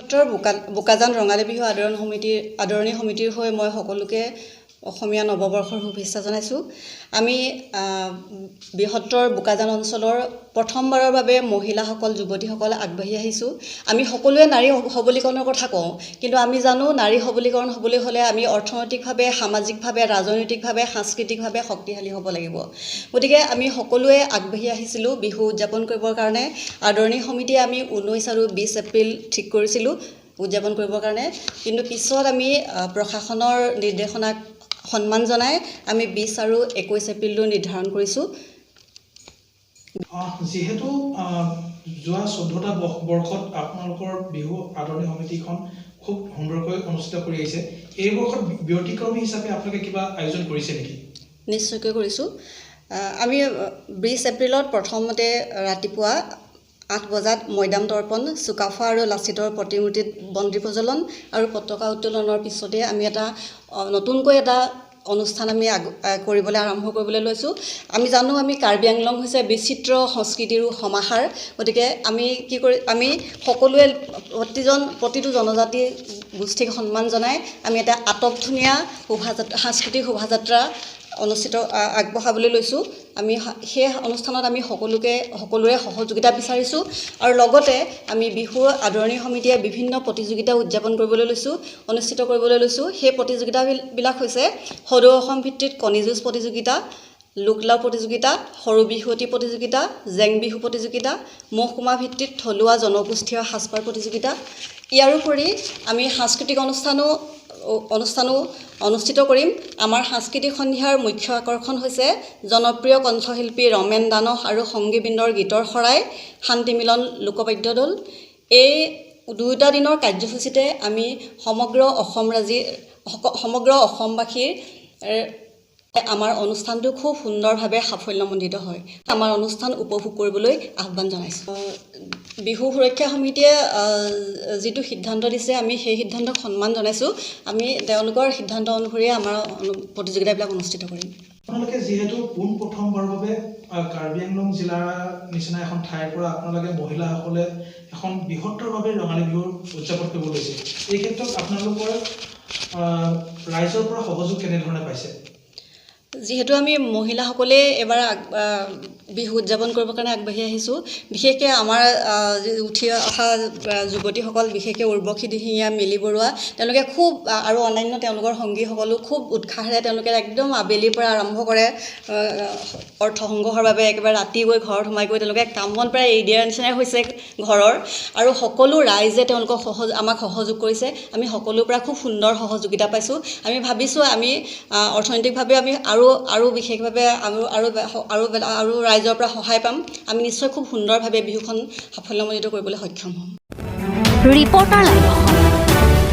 বৃহত্তৰ বোকাজান ৰঙালী বিহু আদৰণি সমিতিৰ হৈ মই সকলোকে অসমীয়া নৱবৰ্ষৰ শুভেচ্ছা জনাইছোঁ। আমি বৃহত্তৰ বোকাজান অঞ্চলৰ প্ৰথমবাৰৰ বাবে মহিলাসকল যুৱতীসকল আগবাঢ়ি আহিছোঁ। আমি সকলোৱে নাৰী সবলীকৰণৰ কথা কওঁ, কিন্তু আমি জানো নাৰী সবলীকৰণ হ'বলৈ হ'লে আমি অৰ্থনৈতিকভাৱে, সামাজিকভাৱে, ৰাজনৈতিকভাৱে, সাংস্কৃতিকভাৱে শক্তিশালী হ'ব লাগিব। গতিকে আমি সকলোৱে আগবাঢ়ি আহিছিলোঁ বিহু উদযাপন কৰিবৰ কাৰণে। আদৰণি সমিতিয়ে আমি 19 আৰু 20 এপ্ৰিল ঠিক কৰিছিলোঁ উদযাপন কৰিবৰ কাৰণে, কিন্তু পিছত আমি প্ৰশাসনৰ নিৰ্দেশনাক সন্মান জনাই আমি 20 আৰু 21 এপ্ৰিলটো নিৰ্ধাৰণ কৰিছোঁ। যেহেতু যোৱা 14টা বৰ্ষত আপোনালোকৰ বিহু আদৰণি সমিতিখন খুব সুন্দৰকৈ অনুষ্ঠিত কৰি আহিছে, এই বৰ্ষত ব্যতিক্ৰমী হিচাপে আপোনালোকে কিবা আয়োজন কৰিছে নেকি? নিশ্চয়কৈ কৰিছোঁ। আমি 20 এপ্ৰিলত প্ৰথমতে ৰাতিপুৱা 8 বজাত মৈদাম দৰ্পণ, চুকাফা আৰু লাচিতৰ প্ৰতিমূৰ্তিত বন্তি প্ৰজ্বলন আৰু পতাকা উত্তোলনৰ পিছতে আমি নতুনকৈ এটা অনুষ্ঠান আমি আৰম্ভ কৰিবলৈ লৈছোঁ। আমি জানো আমি কাৰ্বি আংলং হৈছে বিচিত্ৰ সংস্কৃতিৰো সমাহাৰ। গতিকে আমি সকলোৱে প্ৰতিটো জনজাতি গোষ্ঠীক সন্মান জনাই আমি এটা আটকধুনীয়া সাংস্কৃতিক শোভাযাত্ৰা আগবঢ়াবলৈ লৈছোঁ। আমি সেই অনুষ্ঠানত আমি সকলোৰে সহযোগিতা বিচাৰিছোঁ আৰু লগতে আমি বিহু আদৰণি সমিতিয়ে বিভিন্ন প্ৰতিযোগিতা অনুষ্ঠিত কৰিবলৈ লৈছোঁ। সেই প্ৰতিযোগিতাবিলাক হৈছে সদৌ অসম ভিত্তিত কণী যুঁজ প্ৰতিযোগিতা, লোকলাও প্ৰতিযোগিতা, সৰু বিহুৱতী প্ৰতিযোগিতা, জেং বিহু প্ৰতিযোগিতা, মহকুমা ভিত্তিত থলুৱা জনগোষ্ঠীয় সাজপাৰ প্ৰতিযোগিতা। ইয়াৰোপৰি আমি সাংস্কৃতিক অনুষ্ঠানো অনুষ্ঠিত কৰিম। আমাৰ সাংস্কৃতিক সন্ধিয়াৰ মুখ্য আকৰ্ষণ হৈছে জনপ্ৰিয় কণ্ঠশিল্পী ৰমেন দানহ আৰু সংগীবৃন্দৰ গীতৰ শৰাই, শান্তি মিলন লোকবাদ্য দল। এই 2টা দিনৰ কাৰ্যসূচীতে আমি সমগ্ৰ অসমবাসীৰ আমাৰ অনুষ্ঠানটো খুব সুন্দৰভাৱে সাফল্যমণ্ডিত হয়। আমাৰ অনুষ্ঠান উপভোগ কৰিবলৈ আহ্বান জনাইছোঁ। বিহু সুৰক্ষা সমিতিয়ে যিটো সিদ্ধান্ত দিছে আমি সেই সিদ্ধান্তক সন্মান জনাইছোঁ। আমি তেওঁলোকৰ সিদ্ধান্ত অনুসৰি আমাৰ প্ৰতিযোগিতাবিলাক অনুষ্ঠিত কৰিম। আপোনালোকে যিহেতু প্ৰথমবাৰৰ বাবে কাৰ্বি আংলং জিলাৰ নিচিনা এখন ঠাইৰ পৰা আপোনালোকে মহিলাসকলে এখন বৃহত্তৰভাৱে ৰঙালী বিহু উদযাপন কৰিব লৈছে, এই ক্ষেত্ৰত আপোনালোকৰ ৰাইজৰ পৰা সহযোগ কেনেধৰণে পাইছে? যিহেতু আমি মহিলাসকলে এবাৰ বিহু উদযাপন কৰিবৰ কাৰণে আগবাঢ়ি আহিছোঁ, বিশেষকৈ আমাৰ উঠি অহা যুৱতীসকল, বিশেষকৈ উৰ্বশী দিহিঙীয়া, মিলি বৰুৱা, তেওঁলোকে খুব আৰু অন্যান্য তেওঁলোকৰ সংগীসকলো খুব উৎসাহেৰে তেওঁলোকে একদম আবেলিৰ পৰা আৰম্ভ কৰে অৰ্থ সংগ্ৰহৰ বাবে। একেবাৰে ৰাতি গৈ ঘৰত সোমাই গৈ তেওঁলোকে কাম বন প্ৰায় এৰি দিয়াৰ নিচিনাই হৈছে ঘৰৰ, আৰু সকলো ৰাইজে তেওঁলোকক আমাক সহযোগ কৰিছে। আমি সকলোৰ পৰা খুব সুন্দৰ সহযোগিতা পাইছোঁ। আমি ভাবিছোঁ আমি অৰ্থনৈতিকভাৱে আমি আৰু বিশেষভাৱে আৰু ৰাইজৰ পৰা সহায় পাম। আমি নিশ্চয় খুব সুন্দৰভাৱে বিহুখন সাফল্যমণ্ডিত কৰিবলৈ সক্ষম হ'ম। Reporter live.